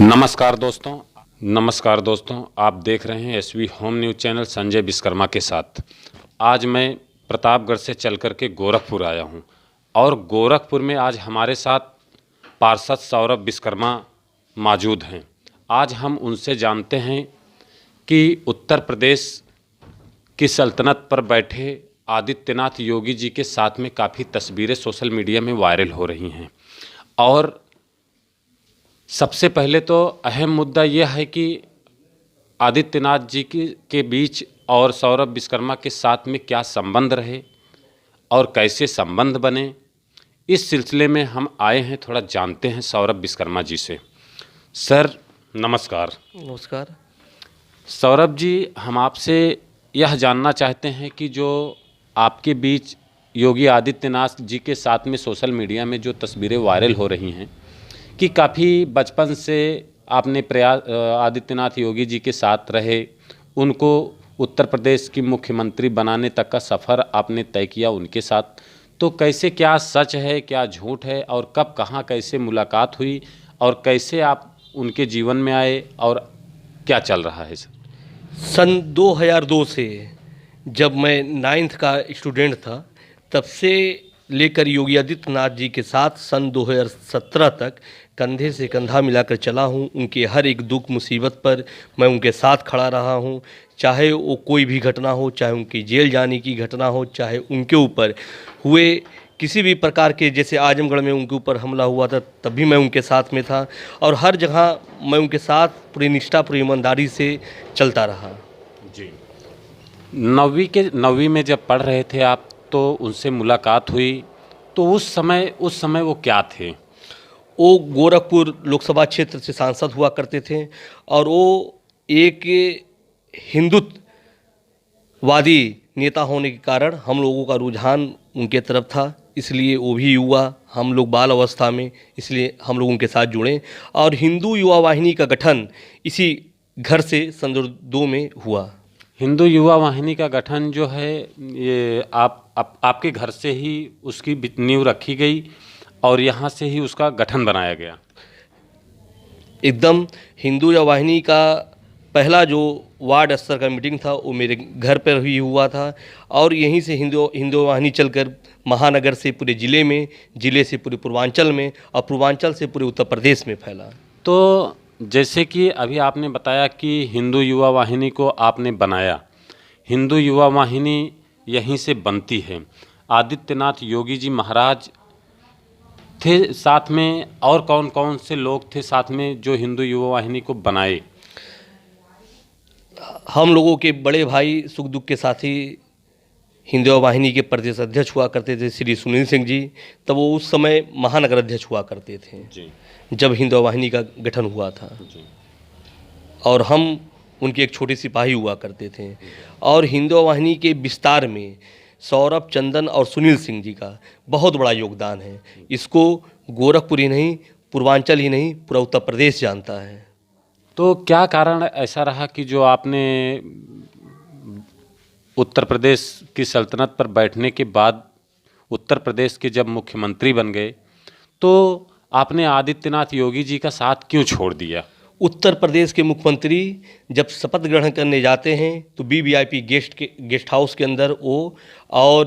नमस्कार दोस्तों, आप देख रहे हैं S V home news channel Sanjay Vishwakarma के साथ। आज मैं प्रतापगढ़ से चल कर के गोरखपुर आया हूं और गोरखपुर में आज हमारे साथ पार्षद सौरभ विश्वकर्मा मौजूद हैं। आज हम उनसे जानते हैं कि उत्तर प्रदेश की सल्तनत पर बैठे आदित्यनाथ योगी जी के साथ में काफ़ी तस्वीरें सोशल मीडिया में वायरल हो रही हैं और सबसे पहले तो अहम मुद्दा यह है कि आदित्यनाथ जी के बीच और सौरभ विश्वकर्मा के साथ में क्या संबंध रहे और कैसे संबंध बने। इस सिलसिले में हम आए हैं, थोड़ा जानते हैं सौरभ विश्वकर्मा जी से। सर नमस्कार। नमस्कार। सौरभ जी, हम आपसे यह जानना चाहते हैं कि जो आपके बीच योगी आदित्यनाथ जी के साथ में सोशल मीडिया में जो तस्वीरें वायरल हो रही हैं कि काफ़ी बचपन से आपने आदित्यनाथ योगी जी के साथ रहे, उनको उत्तर प्रदेश की मुख्यमंत्री बनाने तक का सफ़र आपने तय किया उनके साथ। तो कैसे, क्या सच है क्या झूठ है, और कब कहाँ कैसे मुलाकात हुई और कैसे आप उनके जीवन में आए और क्या चल रहा है सर? सन 2002 से जब मैं 9th का स्टूडेंट था, तब से लेकर योगी आदित्यनाथ जी के साथ सन 2017 तक कंधे से कंधा मिलाकर चला हूँ। उनके हर एक दुख मुसीबत पर मैं उनके साथ खड़ा रहा हूँ, चाहे वो कोई भी घटना हो, चाहे उनकी जेल जाने की घटना हो, चाहे उनके ऊपर हुए किसी भी प्रकार के, जैसे आजमगढ़ में उनके ऊपर हमला हुआ था तब भी मैं उनके साथ में था, और हर जगह मैं उनके साथ पूरी निष्ठा पूरी ईमानदारी से चलता रहा। जी, 9वीं में जब पढ़ रहे थे आप तो उनसे मुलाकात हुई, तो उस समय वो क्या थे? वो गोरखपुर लोकसभा क्षेत्र से सांसद हुआ करते थे और वो एक हिंदुत्ववादी नेता होने के कारण हम लोगों का रुझान उनके तरफ था, इसलिए वो भी युवा, हम लोग बाल अवस्था में, इसलिए हम लोग उनके साथ जुड़े और हिंदू युवा वाहिनी का गठन इसी घर से सन 2002 में हुआ। हिंदू युवा वाहिनी का गठन जो है ये आपके घर से ही उसकी नींव रखी गई और यहाँ से ही उसका गठन बनाया गया। एकदम हिंदू युवा वाहिनी का पहला जो वार्ड स्तर का मीटिंग था वो मेरे घर पर ही हुआ था और यहीं से हिंदू वाहिनी चलकर महानगर से पूरे ज़िले में, ज़िले से पूरे पूर्वांचल में और पूर्वांचल से पूरे उत्तर प्रदेश में फैला। तो जैसे कि अभी आपने बताया कि हिंदू युवा वाहिनी को आपने बनाया, हिंदू युवा वाहिनी यहीं से बनती है। आदित्यनाथ योगी जी महाराज थे साथ में, और कौन कौन से लोग थे साथ में जो हिंदू युवा वाहिनी को बनाए? हम लोगों के बड़े भाई सुख दुख के साथी हिंदू युवा वाहिनी के प्रदेश अध्यक्ष हुआ करते थे श्री सुनील सिंह जी, तब वो उस समय महानगर अध्यक्ष हुआ करते थे जी, जब हिंदू युवा वाहिनी का गठन हुआ था जी। और हम उनके एक छोटे सिपाही हुआ करते थे। और हिंदू युवा वाहिनी के विस्तार में सौरभ, चंदन और सुनील सिंह जी का बहुत बड़ा योगदान है। इसको गोरखपुर ही नहीं, पूर्वांचल ही नहीं, पूरा उत्तर प्रदेश जानता है। तो क्या कारण ऐसा रहा कि जो आपने उत्तर प्रदेश की सल्तनत पर बैठने के बाद उत्तर प्रदेश के जब मुख्यमंत्री बन गए तो आपने आदित्यनाथ योगी जी का साथ क्यों छोड़ दिया? उत्तर प्रदेश के मुख्यमंत्री जब शपथ ग्रहण करने जाते हैं तो वीवीआईपी गेस्ट हाउस के अंदर वो और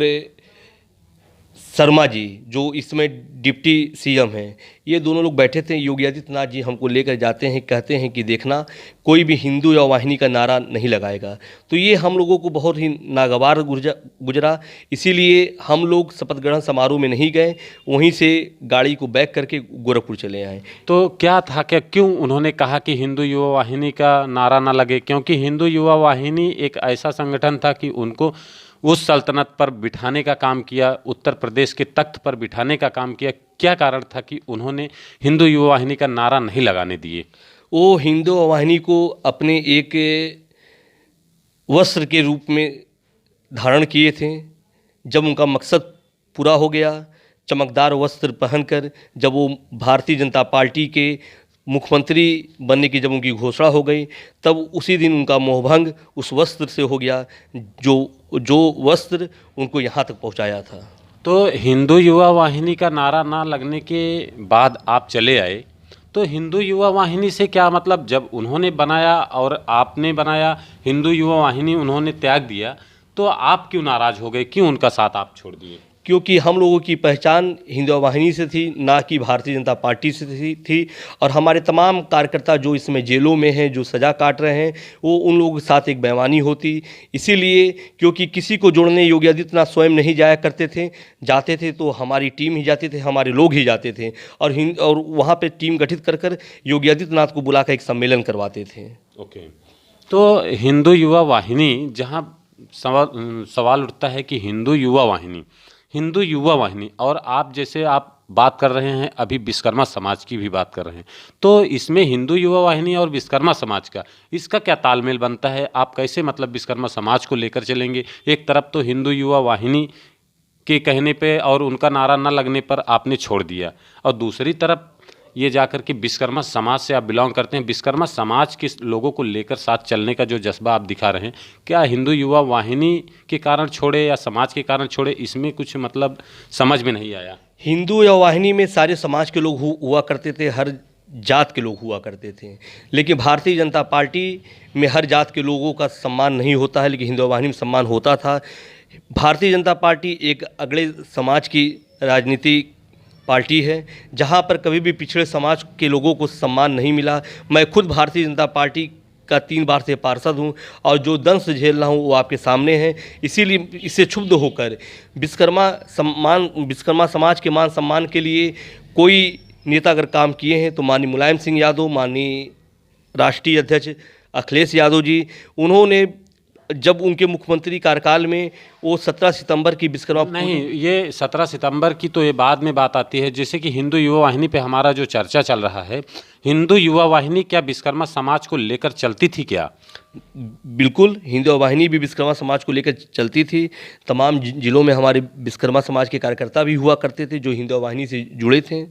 शर्मा जी जो इसमें डिप्टी सीएम हैं, ये दोनों लोग बैठे थे। योगी आदित्यनाथ जी हमको लेकर जाते हैं, कहते हैं कि देखना कोई भी हिंदू या वाहिनी का नारा नहीं लगाएगा। तो ये हम लोगों को बहुत ही नागवार गुजरा, इसीलिए हम लोग शपथ ग्रहण समारोह में नहीं गए, वहीं से गाड़ी को बैक करके गोरखपुर चले आए। तो क्या था, क्या क्यों उन्होंने कहा कि हिंदू युवा वाहिनी का नारा ना लगे? क्योंकि हिंदू युवा वाहिनी एक ऐसा संगठन था कि उनको उस सल्तनत पर बिठाने का काम किया, उत्तर प्रदेश के तख्त पर बिठाने का काम किया। क्या कारण था कि उन्होंने हिंदू युवा वाहिनी का नारा नहीं लगाने दिए? वो हिंदू वाहिनी को अपने एक वस्त्र के रूप में धारण किए थे। जब उनका मकसद पूरा हो गया, चमकदार वस्त्र पहनकर जब वो भारतीय जनता पार्टी के मुख्यमंत्री बनने की जब उनकी घोषणा हो गई, तब उसी दिन उनका मोहभंग उस वस्त्र से हो गया जो वस्त्र उनको यहाँ तक पहुँचाया था। तो हिंदू युवा वाहिनी का नारा ना लगने के बाद आप चले आए, तो हिंदू युवा वाहिनी से क्या मतलब, जब उन्होंने बनाया और आपने बनाया हिंदू युवा वाहिनी, उन्होंने त्याग दिया, तो आप क्यों नाराज़ हो गए, क्यों उनका साथ आप छोड़ दिए? क्योंकि हम लोगों की पहचान हिंदू वाहिनी से थी, ना कि भारतीय जनता पार्टी से थी। और हमारे तमाम कार्यकर्ता जो इसमें जेलों में हैं, जो सज़ा काट रहे हैं, वो उन लोगों के साथ एक बेईमानी होती। इसीलिए क्योंकि किसी को जोड़ने योगी आदित्यनाथ स्वयं नहीं जाया करते थे, जाते थे तो हमारी टीम ही जाते थे, हमारे लोग ही जाते थे। और वहाँ पर टीम गठित कर योगी आदित्यनाथ को बुलाकर एक सम्मेलन करवाते थे। ओके, तो हिंदू युवा वाहिनी, जहाँ सवाल उठता है कि हिंदू युवा वाहिनी और आप जैसे आप बात कर रहे हैं अभी विश्वकर्मा समाज की भी बात कर रहे हैं, तो इसमें हिंदू युवा वाहिनी और विश्वकर्मा समाज का इसका क्या तालमेल बनता है? आप कैसे मतलब विश्वकर्मा समाज को लेकर चलेंगे? एक तरफ तो हिंदू युवा वाहिनी के कहने पे और उनका नारा न लगने पर आपने छोड़ दिया, और दूसरी तरफ ये जाकर के विश्वकर्मा समाज से आप बिलोंग करते हैं, विश्वकर्मा समाज के लोगों को लेकर साथ चलने का जो जज्बा आप दिखा रहे हैं, क्या हिंदू युवा वाहिनी के कारण छोड़े या समाज के कारण छोड़े, इसमें कुछ मतलब समझ में नहीं आया। हिंदू युवा वाहिनी में सारे समाज के लोग हुआ करते थे, हर जात के लोग हुआ करते थे। लेकिन भारतीय जनता पार्टी में हर जात के लोगों का सम्मान नहीं होता है, लेकिन हिंदू युवा वाहिनी में सम्मान होता था। भारतीय जनता पार्टी एक अगले समाज की राजनीतिक पार्टी है, जहां पर कभी भी पिछड़े समाज के लोगों को सम्मान नहीं मिला। मैं खुद भारतीय जनता पार्टी का 3 बार से पार्षद हूं, और जो दंश झेल रहा हूं वो आपके सामने है। इसीलिए इससे क्षुब्ध होकर विश्वकर्मा समाज के मान सम्मान के लिए कोई नेता अगर काम किए हैं तो माननीय मुलायम सिंह यादव, माननीय राष्ट्रीय अध्यक्ष अखिलेश यादव जी, उन्होंने जब उनके मुख्यमंत्री कार्यकाल में वो 17 सितंबर की विश्वकर्मा नहीं, ये 17 सितंबर की तो ये बाद में बात आती है। जैसे कि हिंदू युवा वाहिनी पे हमारा जो चर्चा चल रहा है, हिंदू युवा वाहिनी क्या विश्वकर्मा समाज को लेकर चलती थी क्या? बिल्कुल, हिंदू वाहिनी भी विश्वकर्मा समाज को लेकर चलती थी। तमाम जिलों में हमारे विश्वकर्मा समाज के कार्यकर्ता भी हुआ करते थे जो हिंदू वाहिनी से जुड़े थे।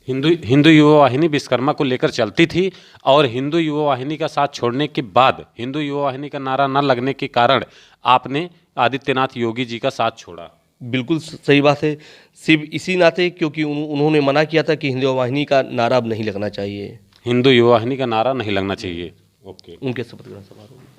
हिंदू युवा वाहिनी विश्वकर्मा को लेकर चलती थी, और हिंदू युवा वाहिनी का साथ छोड़ने के बाद, हिंदू युवा वाहिनी का नारा न लगने के कारण आपने आदित्यनाथ योगी जी का साथ छोड़ा। बिल्कुल सही बात है। सिर्फ इसी नाते क्योंकि उन्होंने मना किया था कि हिंदू वाहिनी का नारा अब नहीं लगना चाहिए, हिंदू युवा वाहिनी का नारा नहीं लगना चाहिए। ओके, उनके शपथ ग्रहण समारोह में।